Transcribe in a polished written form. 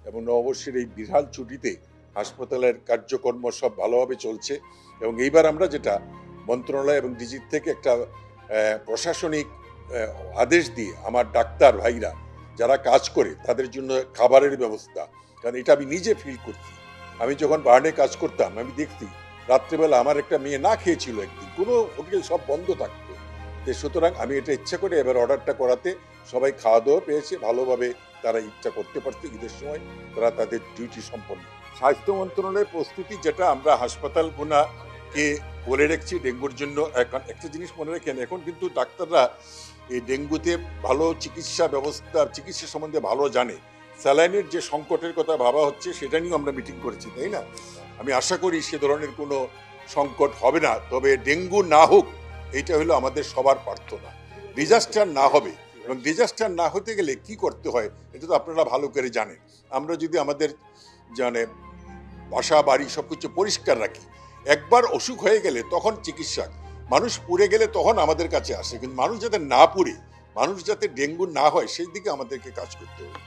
এবং নববর্ষের এই বিশাল ছুটিতে হাসপাতালের কার্যকর্ম সব ভালোভাবে চলছে। এবং এইবার আমরা যেটা মন্ত্রণালয় এবং ডিজির থেকে একটা প্রশাসনিক আদেশ দিয়ে আমার ডাক্তার ভাইরা যারা কাজ করে তাদের জন্য খাবারের ব্যবস্থা, কারণ এটা আমি নিজে ফিল করছি। আমি যখন বার্নে কাজ করতাম আমি দেখছি রাত্রেবেলা আমার একটা মেয়ে না খেয়েছিল একদিন, কোনো হোটেল সব বন্ধ থাকতো। সুতরাং আমি এটা ইচ্ছা করে এবার অর্ডারটা করাতে সবাই খাওয়া দাওয়া পেয়েছে ভালোভাবে, তারা ইচ্ছা করতে পারছে ঈদের সময় তারা তাদের ডিউটি সম্পন্ন। স্বাস্থ্য মন্ত্রণালয়ের প্রস্তুতি যেটা আমরা হাসপাতালগুলোকে বলে রেখেছি ডেঙ্গুর জন্য। এখন একটা জিনিস মনে রাখেন, এখন কিন্তু ডাক্তাররা এই ডেঙ্গুতে ভালো চিকিৎসা সম্বন্ধে ভালো জানে। স্যালাইনের যে সংকটের কথা ভাবা হচ্ছে সেটা নিয়েও আমরা মিটিং করেছি, তাই না? আমি আশা করি সে ধরনের কোনো সংকট হবে না, তবে ডেঙ্গু না হোক এইটা হলো আমাদের সবার প্রার্থনা। ডিজাস্টার না হবে, এবং ডিজাস্টার না হতে গেলে কি করতে হয় এটা তো আপনারা ভালো করে জানেন। আমরা যদি আমাদের বাসা বাড়ি সবকিছু পরিষ্কার রাখি, একবার অসুখ হয়ে গেলে তখন চিকিৎসা, মানুষ পুড়ে গেলে তখন আমাদের কাছে আসে, কিন্তু মানুষ যাতে না পুড়ে, মানুষ যাতে ডেঙ্গু না হয় সেই দিকে আমাদেরকে কাজ করতে হবে।